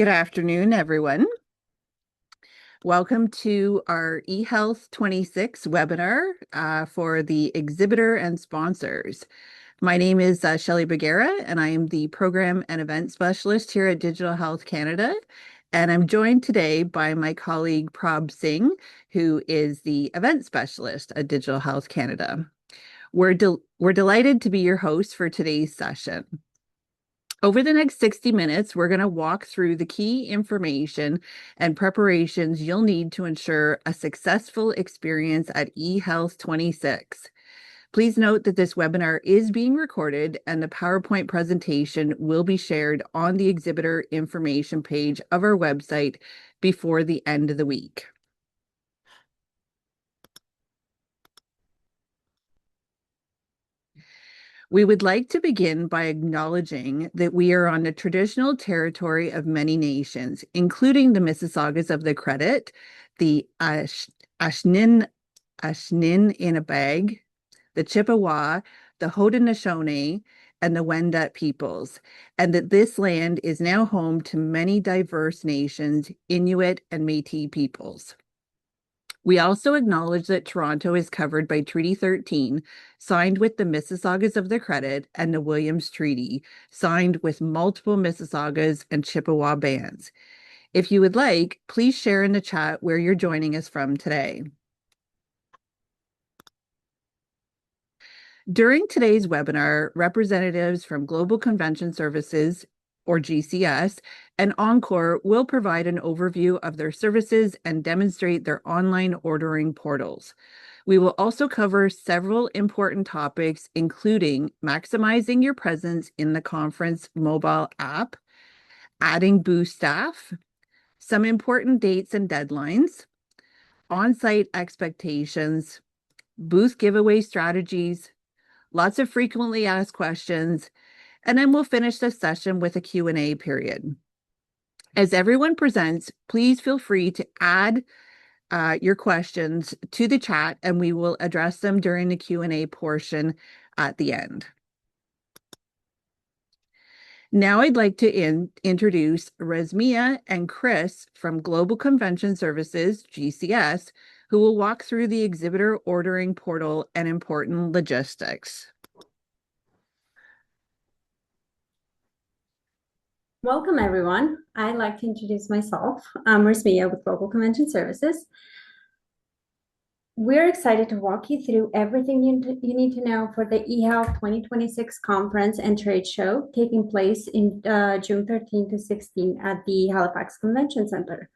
Good afternoon, everyone. Welcome to our e-Health26 webinar for the exhibitor and sponsors. My name is Shelley Bagheera, and I am the Program and Event Specialist here at Digital Health Canada. And I'm joined today by my colleague Prab Singh, who is the Event Specialist at Digital Health Canada. We're delighted to be your hosts for today's session. Over the next 60 minutes, we're going to walk through the key information and preparations you'll need to ensure a successful experience at e-Health26. Please note that this webinar is being recorded and the PowerPoint presentation will be shared on the exhibitor information page of our website before the end of the week. We would like to begin by acknowledging that we are on the traditional territory of many nations, including the Mississaugas of the Credit, the Ashnin Inabeg, the Chippewa, the Haudenosaunee, and the Wendat peoples, and that this land is now home to many diverse nations, Inuit and Métis peoples. We also acknowledge that Toronto is covered by Treaty 13, signed with the Mississaugas of the Credit, and the Williams Treaty, signed with multiple Mississaugas and Chippewa bands. If you would like, please share in the chat where you're joining us from today. During today's webinar, representatives from Global Convention Services, or GCS, and Encore will provide an overview of their services and demonstrate their online ordering portals. We will also cover several important topics, including maximizing your presence in the conference mobile app, adding booth staff, some important dates and deadlines, on-site expectations, booth giveaway strategies, lots of frequently asked questions, and then we'll finish the session with a Q&A period. As everyone presents, please feel free to add your questions to the chat and we will address them during the Q&A portion at the end. Now I'd like to introduce Resmia and Chris from Global Convention Services, GCS, who will walk through the exhibitor ordering portal and important logistics. Welcome, everyone. I'd like to introduce myself. I'm Resmia with Global Convention Services. We're excited to walk you through everything you need to know for the e-Health 2026 conference and trade show taking place in June 13 to 16 at the Halifax Convention Center.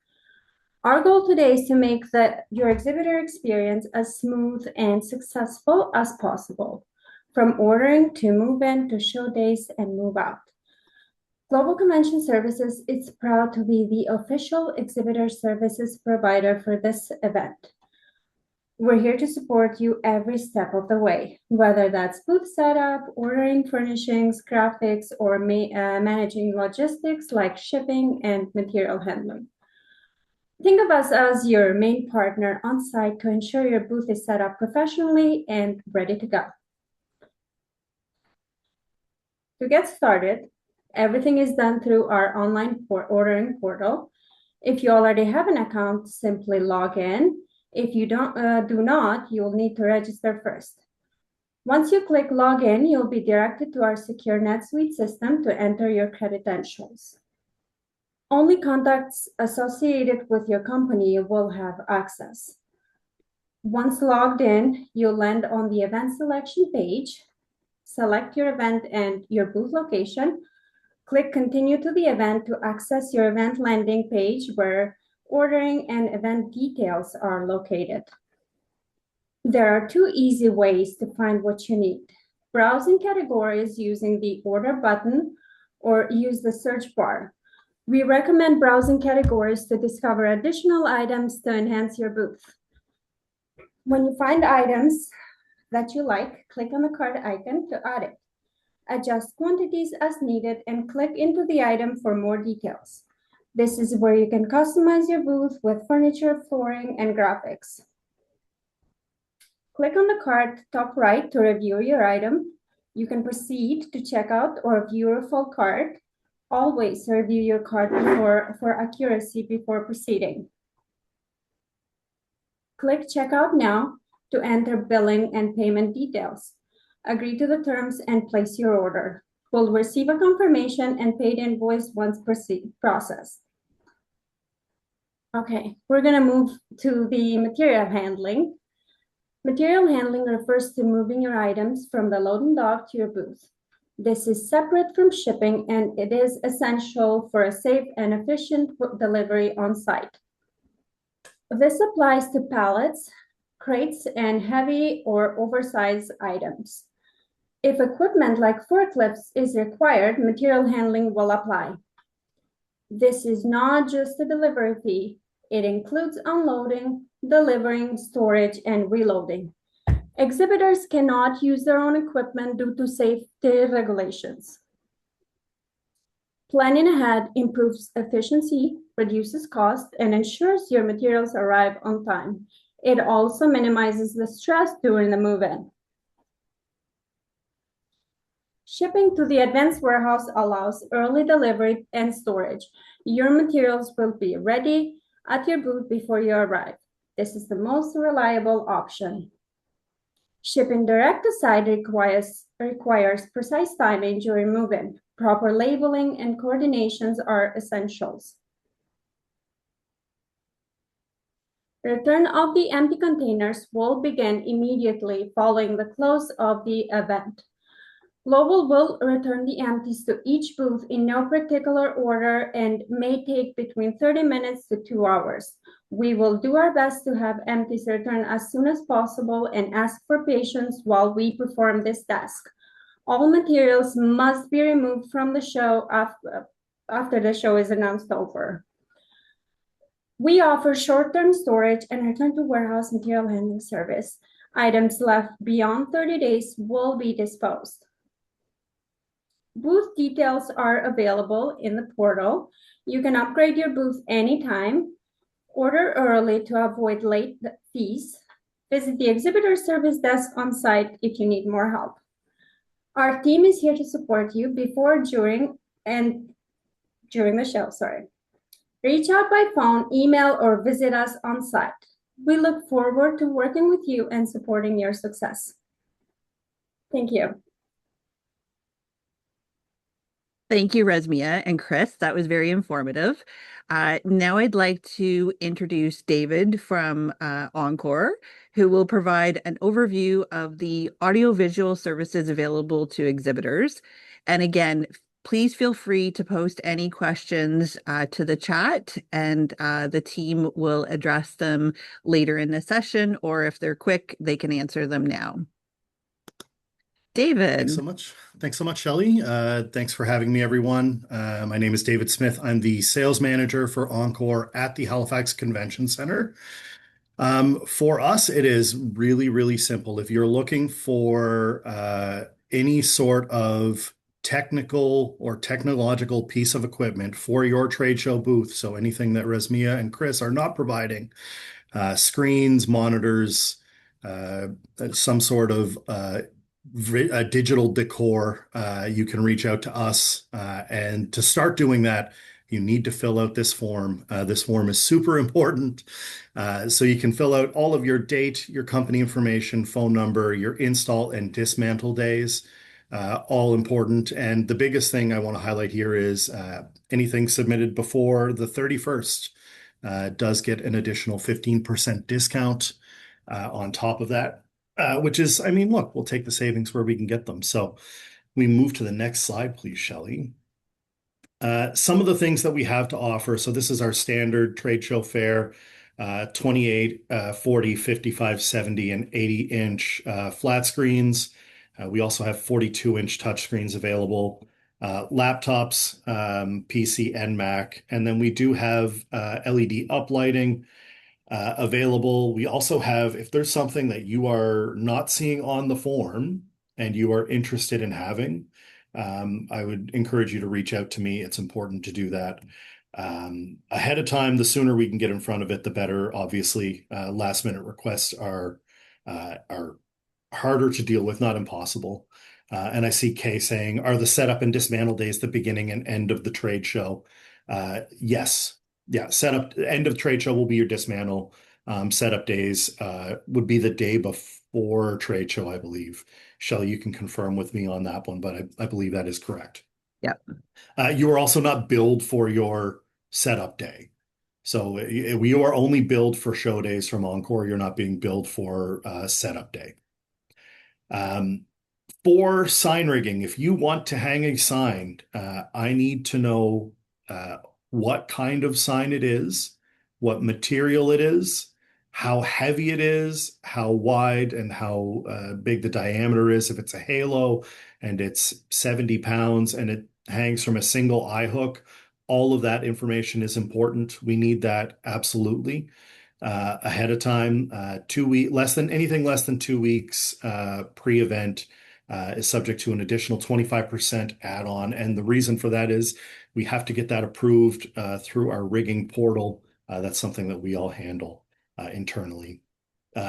Our goal today is to make your exhibitor experience as smooth and successful as possible, from ordering to move in to show days and move out. Global Convention Services is proud to be the official exhibitor services provider for this event. We're here to support you every step of the way, whether that's booth setup, ordering furnishings, graphics, or managing logistics like shipping and material handling. Think of us as your main partner on site to ensure your booth is set up professionally and ready to go. To get started, everything is done through our online ordering portal. If you already have an account, simply log in. If you do not, you'll need to register first. Once you click login, you'll be directed to our secure NetSuite system to enter your credentials. Only contacts associated with your company will have access. Once logged in, you'll land on the event selection page. Select your event and your booth location. Click Continue to the event to access your event landing page where ordering and event details are located. There are two easy ways to find what you need. Browsing categories using the Order button or use the search bar. We recommend browsing categories to discover additional items to enhance your booth. When you find items that you like, click on the cart icon to add it. Adjust quantities as needed and click into the item for more details. This is where you can customize your booth with furniture, flooring, and graphics. Click on the cart top right to review your item. You can proceed to checkout or view your full cart. Always review your card for accuracy before proceeding. Click Checkout Now to enter billing and payment details. Agree to the terms and place your order. We'll receive a confirmation and paid invoice once processed. Okay, we're going to move to the material handling. Material handling refers to moving your items from the loading dock to your booth. This is separate from shipping and it is essential for a safe and efficient delivery on site. This applies to pallets, crates, and heavy or oversized items. If equipment like forklifts is required, material handling will apply. This is not just a delivery fee. It includes unloading, delivering, storage, and reloading. Exhibitors cannot use their own equipment due to safety regulations. Planning ahead improves efficiency, reduces cost, and ensures your materials arrive on time. It also minimizes the stress during the move-in. Shipping to the advanced warehouse allows early delivery and storage. Your materials will be ready at your booth before you arrive. This is the most reliable option. Shipping direct to site requires precise timing during move-in. Proper labeling and coordinations are essentials. Return of the empty containers will begin immediately following the close of the event. Global will return the empties to each booth in no particular order and may take between 30 minutes to 2 hours. We will do our best to have empties returned as soon as possible and ask for patience while we perform this task. All materials must be removed from the show after the show is announced over. We offer short-term storage and return to warehouse material handling service. Items left beyond 30 days will be disposed. Booth details are available in the portal. You can upgrade your booth anytime. Order early to avoid late fees. Visit the exhibitor service desk on site if you need more help. Our team is here to support you before, during the show. Reach out by phone, email, or visit us on site. We look forward to working with you and supporting your success. Thank you. Thank you, Resmia and Chris. That was very informative. Now I'd like to introduce David from Encore, who will provide an overview of the audiovisual services available to exhibitors. And again, please feel free to post any questions to the chat, and the team will address them later in the session, or if they're quick, they can answer them now. David. Thanks so much. Thanks so much, Shelley. Thanks for having me, everyone. My name is David Smith. I'm the sales manager for Encore at the Halifax Convention Center. For us, it is really, really simple. If you're looking for any sort of technical or technological piece of equipment for your trade show booth, so anything that Resmia and Chris are not providing, screens, monitors, some sort of digital decor, you can reach out to us. And to start doing that, you need to fill out this form. This form is super important. So you can fill out all of your date, your company information, phone number, your install and dismantle days, all important. And the biggest thing I want to highlight here is anything submitted before the 31st does get an additional 15% discount on top of that. Which is, I mean, look, we'll take the savings where we can get them. So we move to the next slide, please, Shelley. Some of the things that we have to offer. So this is our standard trade show fare, 28, 40, 55, 70, and 80-inch flat screens. We also have 42-inch touchscreens available, laptops, PC and Mac. And then we do have LED uplighting available. We also have, if there's something that you are not seeing on the form and you are interested in having, I would encourage you to reach out to me. It's important to do that ahead of time. The sooner we can get in front of it, the better. Obviously, last minute requests are harder to deal with, not impossible. And I see Kay saying, are the setup and dismantle days the beginning and end of the trade show? Yes. Yeah, setup, end of trade show will be your dismantle. Setup days would be the day before trade show, I believe. Shelley, you can confirm with me on that one, but I believe that is correct. Yep. You are also not billed for your setup day. So we are only billed for show days from Encore. You're not being billed for setup day. For sign rigging, if you want to hang a sign, I need to know what kind of sign it is, what material it is, how heavy it is, how wide and how big the diameter is. If it's a halo and it's 70 pounds and it hangs from a single eye hook, all of that information is important. We need that absolutely ahead of time. 2 week less than 2 weeks pre-event is subject to an additional 25% add-on. And the reason for that is we have to get that approved through our rigging portal. That's something that we all handle internally.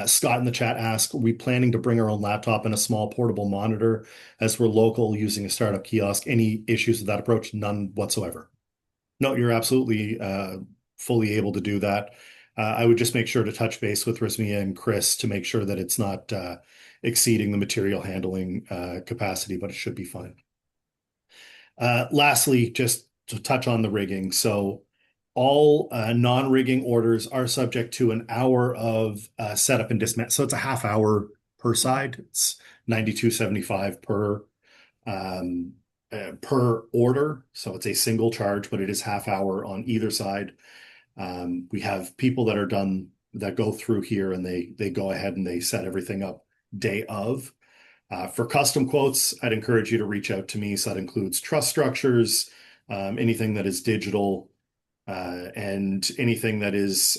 Scott in the chat asked, are we planning to bring our own laptop and a small portable monitor as we're local using a startup kiosk? Any issues with that approach? None whatsoever. No, you're absolutely fully able to do that. I would just make sure to touch base with Rizmia and Chris to make sure that it's not exceeding the material handling capacity, but it should be fine. Lastly, just to touch on the rigging. So all non-rigging orders are subject to an hour of setup and dismantle. So it's a half hour per side. It's $92.75 per order. So it's a single charge, but it is half hour on either side. We have people that go through here and they go ahead and they set everything up day of. For custom quotes, I'd encourage you to reach out to me. So that includes truss structures, anything that is digital, and anything that is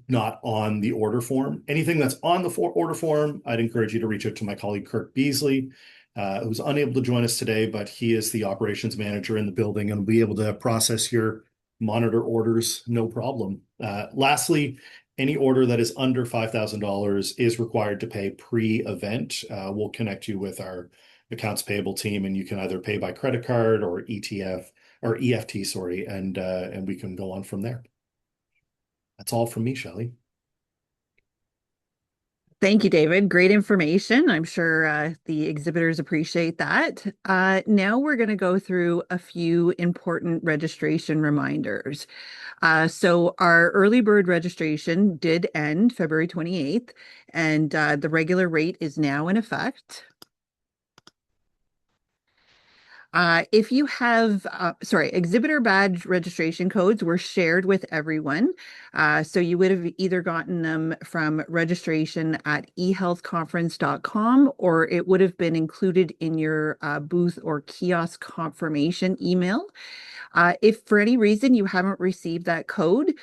not on the order form. Anything that's on the order form, I'd encourage you to reach out to my colleague, Kirk Beasley, who's unable to join us today, but he is the operations manager in the building and will be able to process your monitor orders, no problem. Lastly, any order that is under $5,000 is required to pay pre-event. We'll connect you with our accounts payable team, and you can either pay by credit card or ETF or EFT, sorry, and we can go on from there. That's all from me, Shelley. Thank you, David. Great information. I'm sure the exhibitors appreciate that. Now we're going to go through a few important registration reminders. So our early bird registration did end February 28th, and the regular rate is now in effect. If you have, exhibitor badge registration codes were shared with everyone. So you would have either gotten them from registration at e-Health26.com, or it would have been included in your booth or kiosk confirmation email. If for any reason you haven't received that code,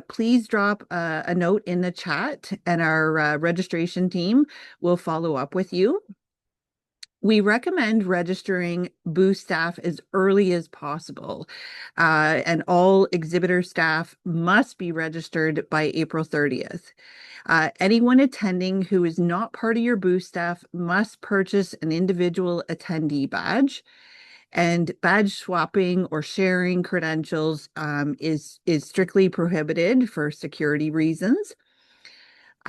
please drop a note in the chat and our registration team will follow up with you. We recommend registering booth staff as early as possible, and all exhibitor staff must be registered by April 30th. Anyone attending who is not part of your booth staff must purchase an individual attendee badge. And badge swapping or sharing credentials is strictly prohibited for security reasons.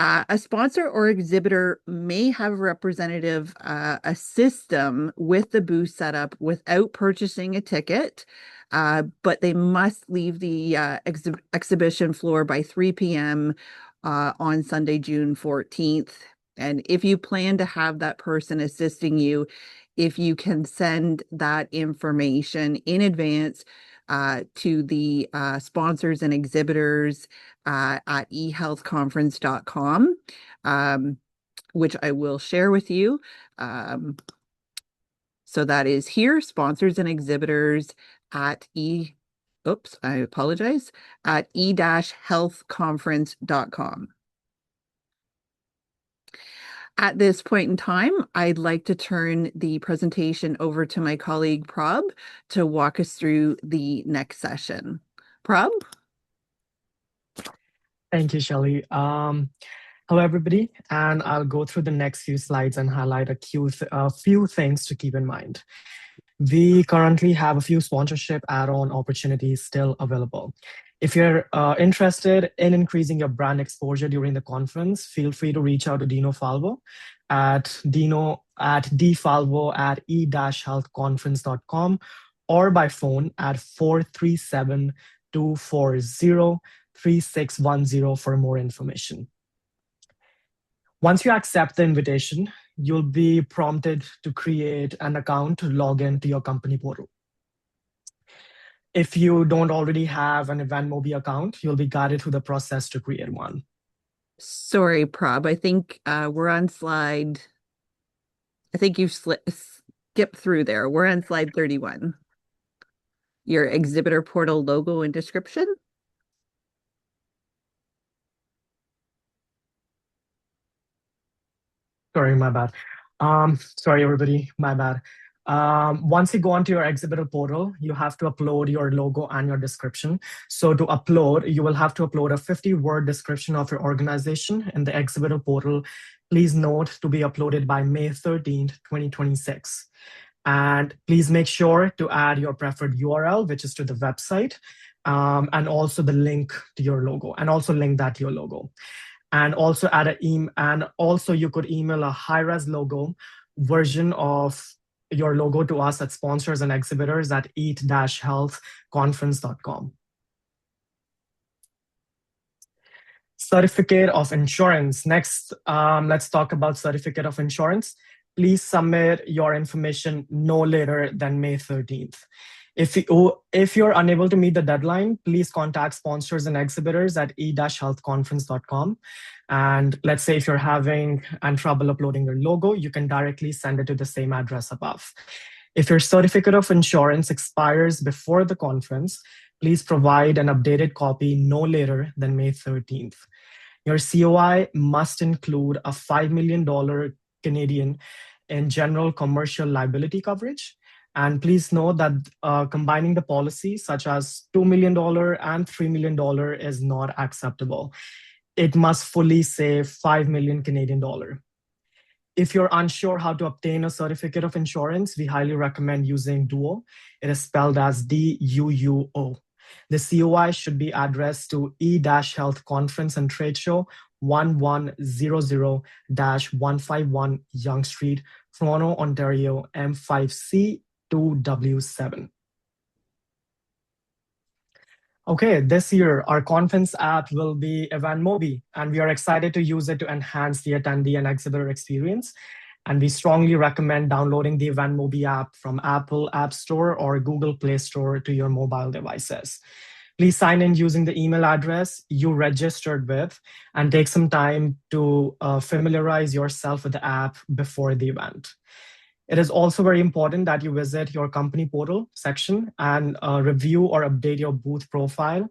A sponsor or exhibitor may have a representative assist them with the booth setup without purchasing a ticket, but they must leave the exhibition floor by 3 p.m. On Sunday, June 14th. And if you plan to have that person assisting you, if you can send that information in advance to the sponsors and exhibitors at e-Health26.com, which I will share with you. So that is here, sponsors and exhibitors at at e-Health26.com. At this point in time, I'd like to turn the presentation over to my colleague Prab to walk us through the next session. Prab? Thank you, Shelley. Hello, everybody, and I'll go through the next few slides and highlight a few things to keep in mind. We currently have a few sponsorship add-on opportunities still available. If you're interested in increasing your brand exposure during the conference, feel free to reach out to Dino Falvo at dfalvo@e-healthconference.com or by phone at 437-240-3610 for more information. Once you accept the invitation, you'll be prompted to create an account to log into your company portal. If you don't already have an EventMobi account, you'll be guided through the process to create one. Sorry, Prab. I think we're on slide. I think you've skipped through there. We're on slide 31. Your exhibitor portal logo and description. Sorry, my bad. Sorry, everybody, my bad. Once you go onto your exhibitor portal, you have to upload your logo and your description. So to upload, you will have to upload a 50-word description of your organization in the exhibitor portal. Please note to be uploaded by May 13th, 2026. And please make sure to add your preferred URL, which is to the website, and also the link to your logo, and also link that to your logo. And also add an email, and also you could email a high-res logo version of your logo to us at sponsors and exhibitors at e-healthconference.com. Certificate of insurance. Next, let's talk about certificate of insurance. Please submit your information no later than May 13th. If you're unable to meet the deadline, please contact sponsors and exhibitors at e-healthconference.com. And let's say if you're having trouble uploading your logo, you can directly send it to the same address above. If your certificate of insurance expires before the conference, please provide an updated copy no later than May 13th. Your COI must include a $5 million Canadian in general commercial liability coverage. And please note that combining the policies such as $2 million and $3 million is not acceptable. It must fully say 5 million Canadian dollar. If you're unsure how to obtain a certificate of insurance, we highly recommend using Duo. It is spelled as DUUO. The COI should be addressed to e-Health Conference and Trade Show 1100-151 Yonge Street, Toronto, Ontario, M5C 2W7. Okay, this year, our conference app will be EventMobi, and we are excited to use it to enhance the attendee and exhibitor experience. And we strongly recommend downloading the EventMobi app from Apple App Store or Google Play Store to your mobile devices. Please sign in using the email address you registered with and take some time to familiarize yourself with the app before the event. It is also very important that you visit your company portal section and review or update your booth profile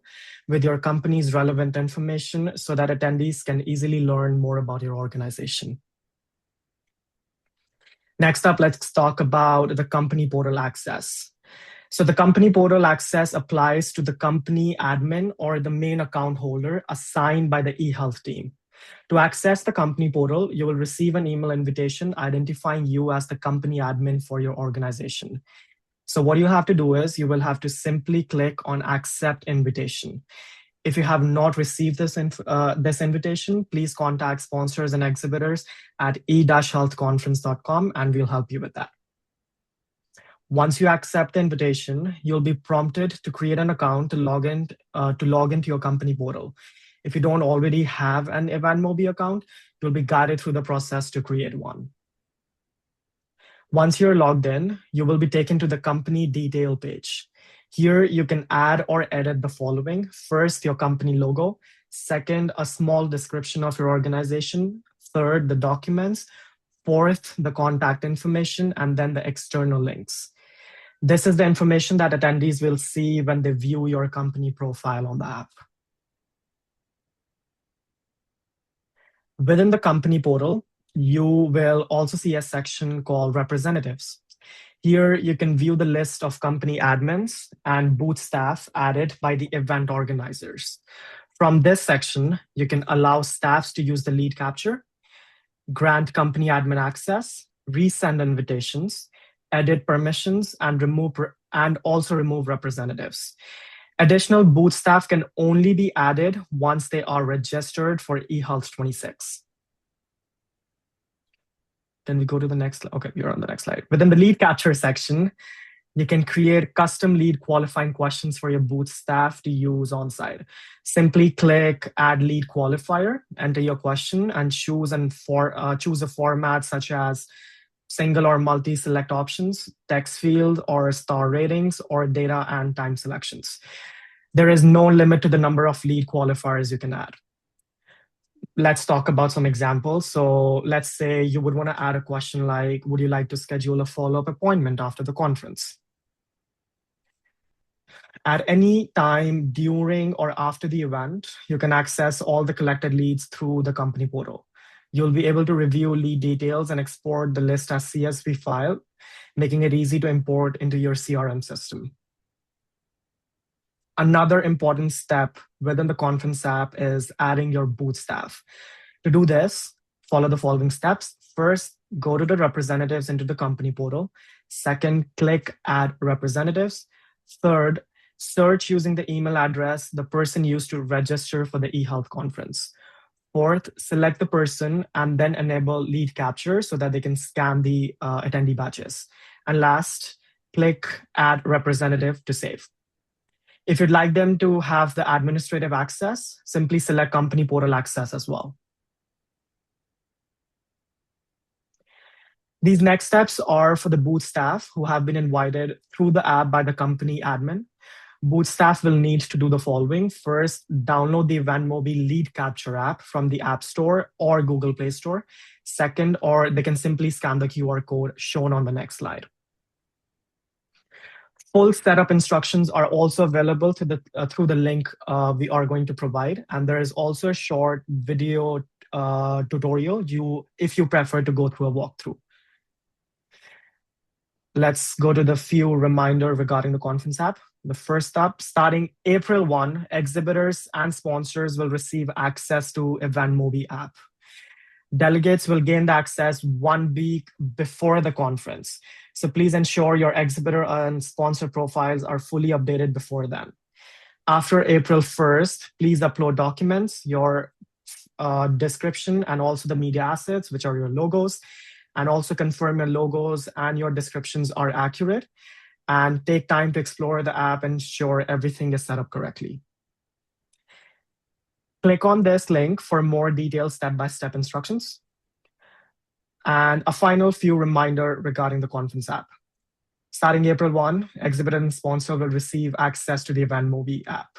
with your company's relevant information so that attendees can easily learn more about your organization. Next up, let's talk about the company portal access. So the company portal access applies to the company admin or the main account holder assigned by the e-health team. To access the company portal, you will receive an email invitation identifying you as the company admin for your organization. So what you have to do is you will have to simply click on accept invitation. If you have not received this invitation, please contact sponsors and exhibitors at e-healthconference.com and we'll help you with that. Once you accept the invitation, you'll be prompted to create an account to log into your company portal. If you don't already have an EventMobi account, you'll be guided through the process to create one. Once you're logged in, you will be taken to the company detail page. Here, you can add or edit the following. First, your company logo. Second, a small description of your organization. Third, the documents. Fourth, the contact information, and then the external links. This is the information that attendees will see when they view your company profile on the app. Within the company portal, you will also see a section called representatives. Here, you can view the list of company admins and booth staff added by the event organizers. From this section, you can allow staffs to use the lead capture, grant company admin access, resend invitations, edit permissions, and also remove representatives. Additional booth staff can only be added once they are registered for e-Health26. Then we go to the next. Okay, you're on the next slide. Within the lead capture section, you can create custom lead qualifying questions for your booth staff to use on site. Simply click Add Lead Qualifier, enter your question, and choose a format such as single or multi-select options, text field, or star ratings, or data and time selections. There is no limit to the number of lead qualifiers you can add. Let's talk about some examples. So let's say you would want to add a question like, would you like to schedule a follow-up appointment after the conference? At any time during or after the event, you can access all the collected leads through the company portal. You'll be able to review lead details and export the list as CSV file, making it easy to import into your CRM system. Another important step within the conference app is adding your booth staff. To do this, follow the following steps. First, go to the representatives into the company portal. Second, click Add Representatives. Third, search using the email address the person used to register for the eHealth conference. Fourth, select the person and then enable lead capture so that they can scan the attendee badges. And last, click Add Representative to save. If you'd like them to have the administrative access, simply select Company Portal Access as well. These next steps are for the booth staff who have been invited through the app by the company admin. Booth staff will need to do the following. First, download the EventMobi lead capture app from the App Store or Google Play Store. Second, or they can simply scan the QR code shown on the next slide. Full setup instructions are also available through the link we are going to provide. And there is also a short video tutorial if you prefer to go through a walkthrough. Let's go to the few reminder regarding the conference app. The first up, starting April 1, exhibitors and sponsors will receive access to EventMobi app. Delegates will gain the access 1 week before the conference. So please ensure your exhibitor and sponsor profiles are fully updated before then. After April 1st, please upload documents, your description, and also the media assets, which are your logos, and also confirm your logos and your descriptions are accurate. And take time to explore the app and ensure everything is set up correctly. Click on this link for more detailed step-by-step instructions. And a final few reminder regarding the conference app. Starting April 1, exhibitor and sponsor will receive access to the EventMobi app.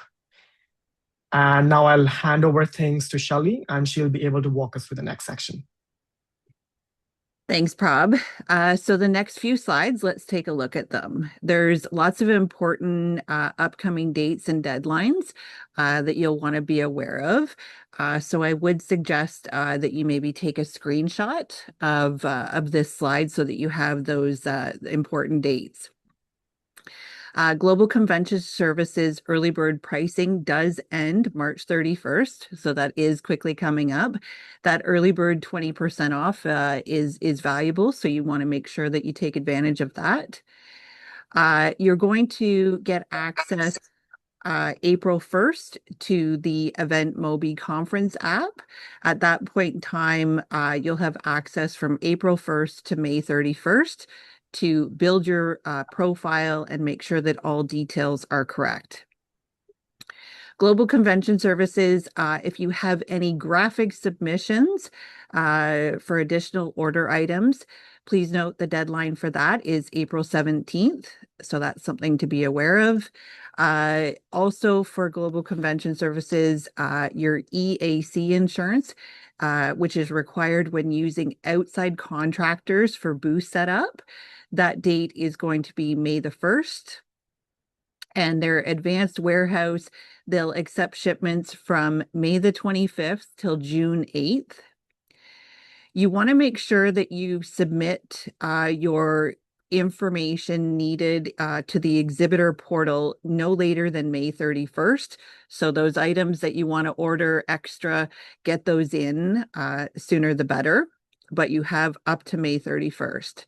And now I'll hand over things to Shelly, and she'll be able to walk us through the next section. Thanks, Prab. So the next few slides, let's take a look at them. There's lots of important upcoming dates and deadlines that you'll want to be aware of. So I would suggest that you maybe take a screenshot of this slide so that you have those important dates. Global Convention Services early bird pricing does end March 31st, so that is quickly coming up. That early bird 20% off is valuable, so you want to make sure that you take advantage of that. You're going to get access April 1st to the EventMobi conference app. At that point in time, you'll have access from April 1st to May 31st. To build your profile and make sure that all details are correct. Global Convention Services, if you have any graphic submissions for additional order items, please note the deadline for that is April 17th. So that's something to be aware of. Also for Global Convention Services, your EAC insurance, which is required when using outside contractors for booth setup. That date is going to be May the 1st. And their advanced warehouse, they'll accept shipments from May the 25th till June 8th. You want to make sure that you submit your information needed to the exhibitor portal no later than May 31st. So those items that you want to order extra, get those in sooner the better, but you have up to May 31st.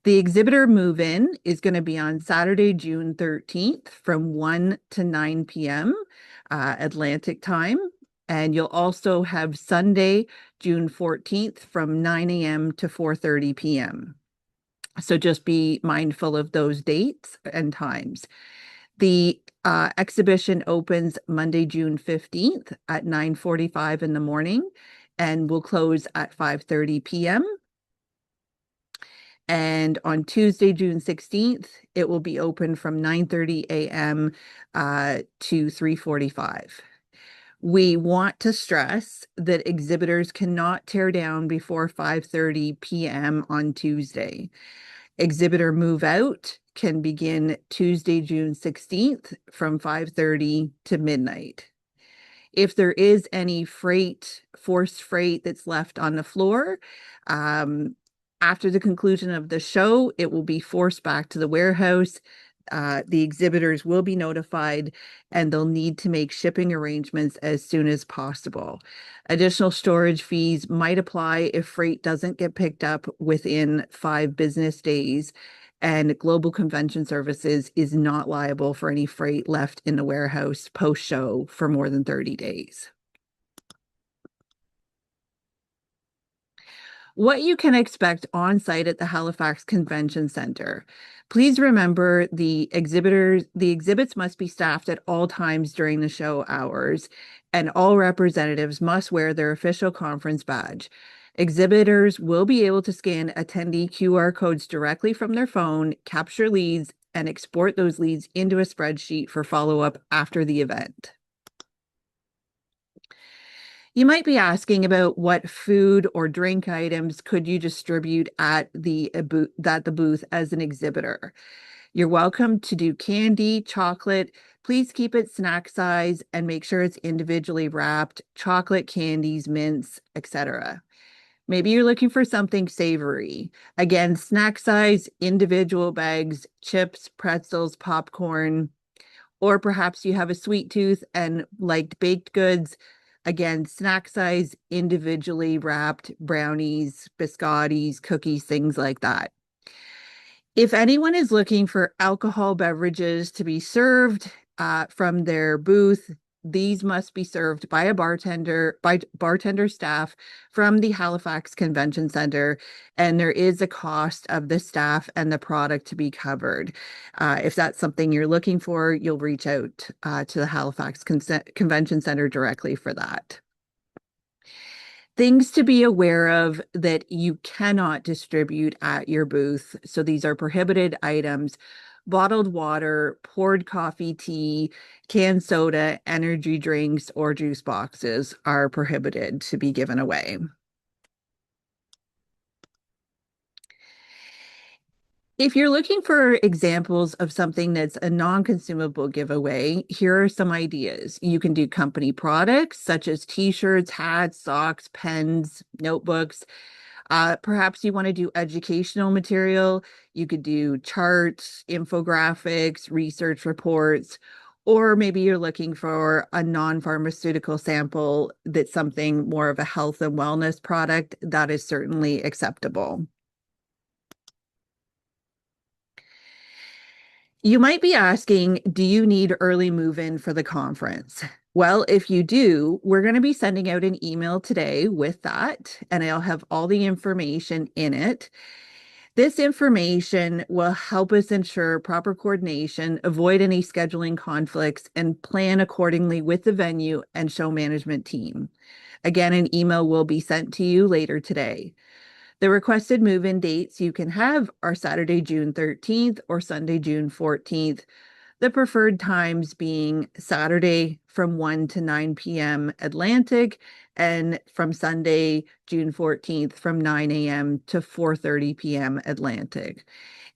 The exhibitor move-in is going to be on Saturday, June 13th from 1 to 9 p.m. Atlantic time. And you'll also have Sunday, June 14th from 9 a.m. to 4:30 p.m. So just be mindful of those dates and times. The exhibition opens Monday, June 15th at 9:45 in the morning and will close at 5:30 p.m. And on Tuesday, June 16th, it will be open from 9:30 a.m. To 3:45. We want to stress that exhibitors cannot tear down before 5:30 p.m. on Tuesday. Exhibitor move out can begin Tuesday, June 16th from 5:30 to midnight. If there is any forced freight that's left on the floor, after the conclusion of the show, it will be forced back to the warehouse. The exhibitors will be notified and they'll need to make shipping arrangements as soon as possible. Additional storage fees might apply if freight doesn't get picked up within 5 business days, and Global Convention Services is not liable for any freight left in the warehouse post-show for more than 30 days. What you can expect on site at the Halifax Convention Center. Please remember the exhibits must be staffed at all times during the show hours, and all representatives must wear their official conference badge. Exhibitors will be able to scan attendee QR codes directly from their phone, capture leads, and export those leads into a spreadsheet for follow-up after the event. You might be asking about what food or drink items could you distribute at the booth as an exhibitor. You're welcome to do candy, chocolate. Please keep it snack size and make sure it's individually wrapped, chocolate, candies, mints, etc. Maybe you're looking for something savory. Again, snack size, individual bags, chips, pretzels, popcorn, or perhaps you have a sweet tooth and liked baked goods. Again, snack size, individually wrapped brownies, biscottis, cookies, things like that. If anyone is looking for alcohol beverages to be served from their booth, these must be served by bartender staff from the Halifax Convention Center, and there is a cost of the staff and the product to be covered. If that's something you're looking for, you'll reach out to the Halifax Convention Center directly for that. Things to be aware of that you cannot distribute at your booth. So these are prohibited items: bottled water, poured coffee, tea, canned soda, energy drinks, or juice boxes are prohibited to be given away. If you're looking for examples of something that's a non-consumable giveaway, here are some ideas. You can do company products such as t-shirts, hats, socks, pens, notebooks. Perhaps you want to do educational material. You could do charts, infographics, research reports, or maybe you're looking for a non-pharmaceutical sample that's something more of a health and wellness product. That is certainly acceptable. You might be asking, do you need early move-in for the conference? Well, if you do, we're going to be sending out an email today with that, and I'll have all the information in it. This information will help us ensure proper coordination, avoid any scheduling conflicts, and plan accordingly with the venue and show management team. Again, an email will be sent to you later today. The requested move-in dates you can have are Saturday, June 13th or Sunday, June 14th. The preferred times being Saturday from 1 to 9 p.m. Atlantic, and from Sunday, June 14th from 9 a.m. to 4:30 p.m. Atlantic.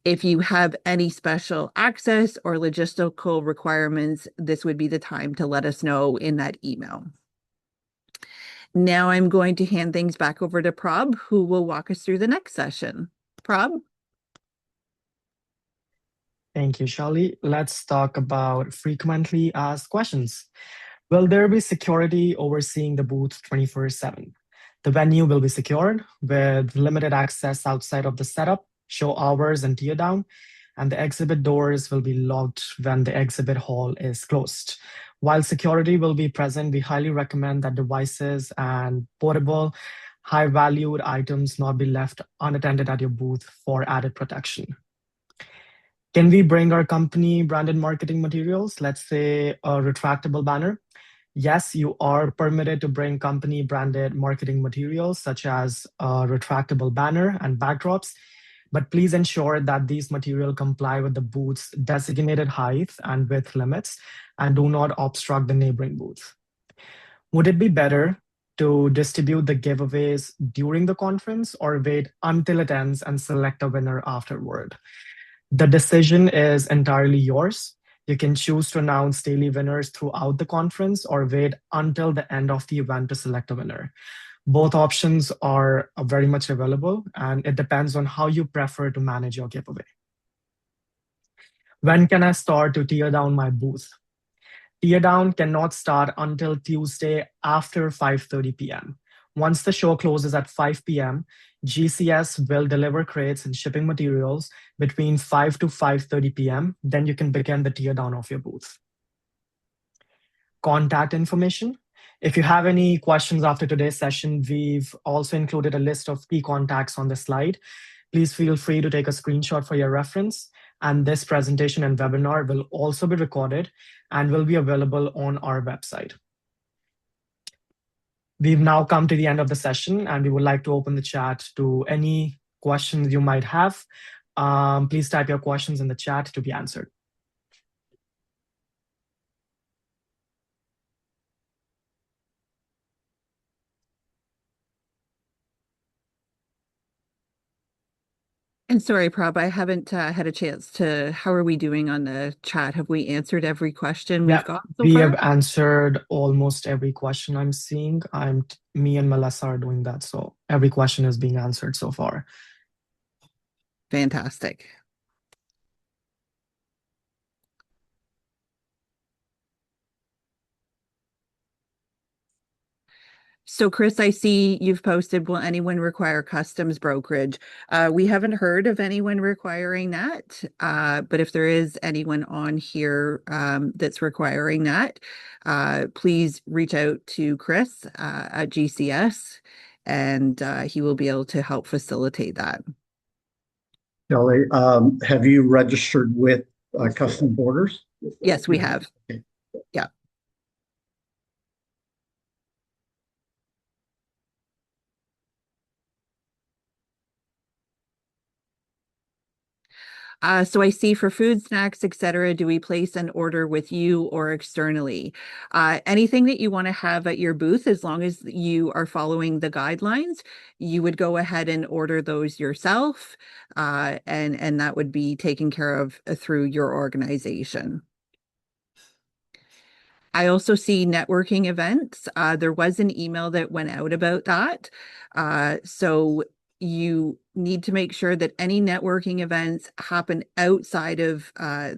If you have any special access or logistical requirements, this would be the time to let us know in that email. Now I'm going to hand things back over to Prab, who will walk us through the next session. Prab? Thank you, Shali. Let's talk about frequently asked questions. Will there be security overseeing the booth 24/7? The venue will be secured with limited access outside of the setup, show hours, and tear down, and the exhibit doors will be locked when the exhibit hall is closed. While security will be present, we highly recommend that devices and portable, high valued items not be left unattended at your booth for added protection. Can we bring our company branded marketing materials? Let's say a retractable banner. Yes, you are permitted to bring company branded marketing materials such as a retractable banner and backdrops, but please ensure that these materials comply with the booth's designated height and width limits and do not obstruct the neighboring booth. Would it be better to distribute the giveaways during the conference or wait until it ends and select a winner afterward? The decision is entirely yours. You can choose to announce daily winners throughout the conference or wait until the end of the event to select a winner. Both options are very much available, and it depends on how you prefer to manage your giveaway. When can I start to tear down my booth? Tear down cannot start until Tuesday after 5:30 p.m. Once the show closes at 5 p.m., GCS will deliver crates and shipping materials between 5 to 5:30 p.m. Then you can begin the tear down of your booth. Contact information. If you have any questions after today's session, we've also included a list of key contacts on the slide. Please feel free to take a screenshot for your reference. And this presentation and webinar will also be recorded and will be available on our website. We've now come to the end of the session, and we would like to open the chat to any questions you might have. Please type your questions in the chat to be answered. And sorry, Prab, I haven't had a chance to, how are we doing on the chat? Have we answered every question we've got so we far? have answered almost every question I'm seeing. Me and Melissa are doing that, so every question is being answered so far. Fantastic. So Chris, I see you've posted, will anyone require customs brokerage? We haven't heard of anyone requiring that, but if there is anyone on here that's requiring that, please reach out to Chris at GCS, and he will be able to help facilitate that. Kelly, have you registered with Custom Borders? Yes, we have. Okay. Yeah. So I see for food, snacks, etc., do we place an order with you or externally? Anything that you want to have at your booth, as long as you are following the guidelines, you would go ahead and order those yourself, and that would be taken care of through your organization. I also see networking events. There was an email that went out about that. So you need to make sure that any networking events happen outside of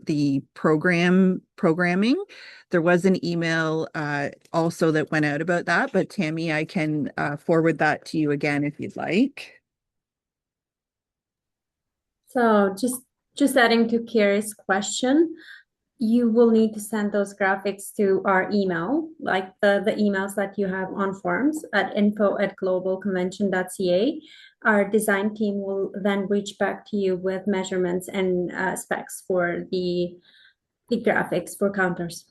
the programming. There was an email also that went out about that, but Tammy, I can forward that to you again if you'd like. So just adding to Kira's question, you will need to send those graphics to our email, like the emails that you have on forms at info@globalconvention.ca. Our design team will then reach back to you with measurements and specs for the graphics for counters.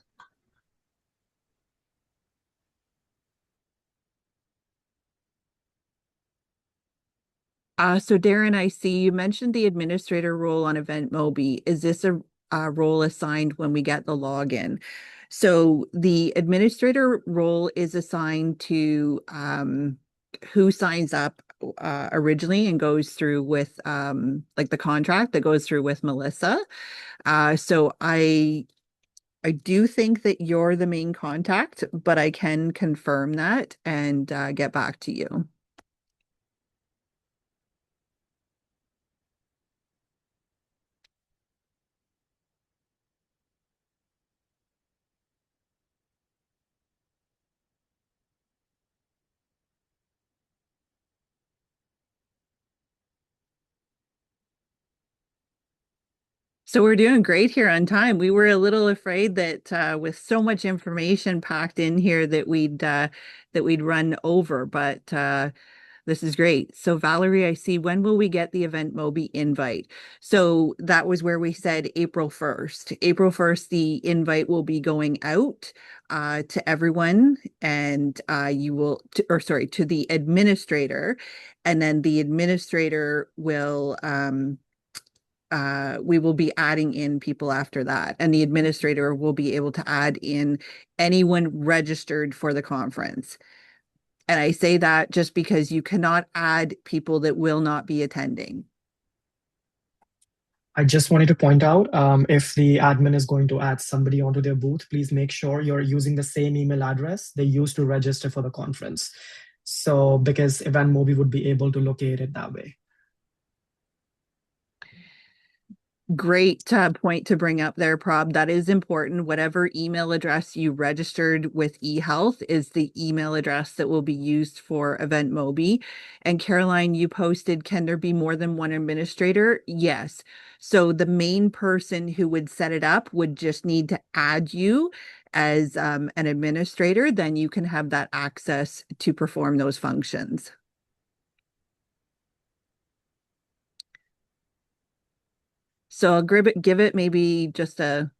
So Darren, I see you mentioned the administrator role on EventMobi. Is this a role assigned when we get the login? So the administrator role is assigned to who signs up originally and goes through with like the contract that goes through with Melissa. So I do think that you're the main contact, but I can confirm that and get back to you. So we're doing great here on time. We were a little afraid that with so much information packed in here that we'd run over, but this is great. So Valerie, I see, when will we get the Event Mobi invite? So that was where we said April 1st. April 1st, the invite will be going out to everyone, and you will, to the administrator, and then the administrator will we will be adding in people after that, and the administrator will be able to add in anyone registered for the conference. And I say that just because you cannot add people that will not be attending. I just wanted to point out, if the admin is going to add somebody onto their booth, please make sure you're using the same email address they used to register for the conference. So because Event Mobi would be able to locate it that way. Great point to bring up there, Prob. That is important. Whatever email address you registered with eHealth is the email address that will be used for Event Mobi. And Caroline, you posted, can there be more than one administrator? Yes. So the main person who would set it up would just need to add you as an administrator. Then you can have that access to perform those functions. So I'll give it maybe just a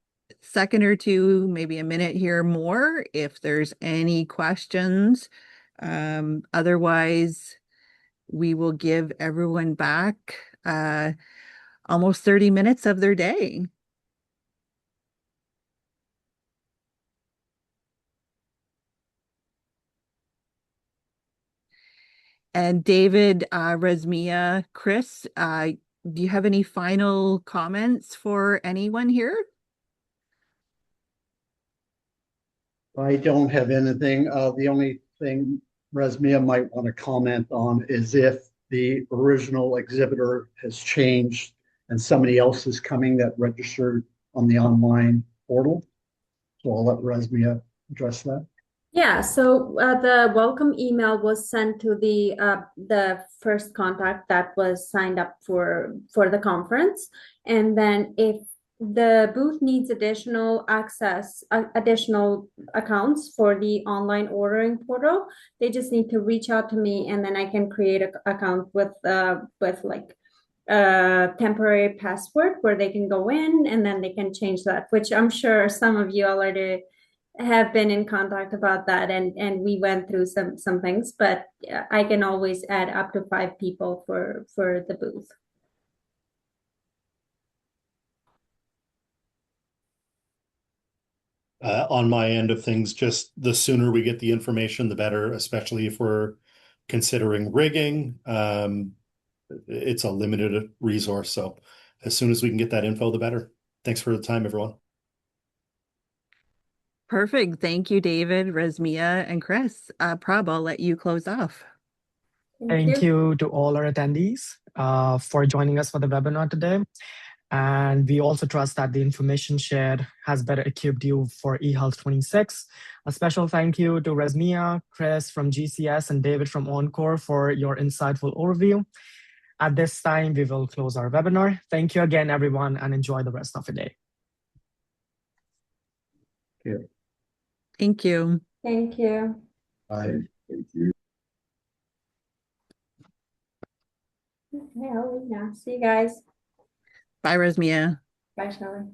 second or two, maybe a minute here more, if there's any questions. Otherwise, we will give everyone back almost 30 minutes of their day. And David, Razmia, Chris, do you have any final comments for anyone here? I don't have anything. The only thing Resmia might want to comment on is if the original exhibitor has changed and somebody else is coming that registered on the online portal. So I'll let Resmia address that. Yeah, so the welcome email was sent to the first contact that was signed up for the conference, and then if the booth needs additional access, additional accounts for the online ordering portal, they just need to reach out to me, and then I can create an account with like a temporary password where they can go in, and then they can change that, which I'm sure some of you already have been in contact about that, and we went through some things, but I can always add up to 5 people for the booth. On my end of things, just the sooner we get the information, the better, especially if we're considering rigging. It's a limited resource, so as soon as we can get that info, the better. Thanks for the time, everyone. Perfect. Thank you, David, Razmia, and Chris. Prab, I'll let you close off. Thank you to all our attendees for joining us for the webinar today. And we also trust that the information shared has better equipped you for e-Health26. A special thank you to Razmia, Chris from GCS, and David from Encore for your insightful overview. At this time, we will close our webinar. Thank you again, everyone, and enjoy the rest of the day. Thank you. Thank you. Bye. Thank you. Okay, I'll leave now. See you guys. Bye, Razmia. Bye, Shelley.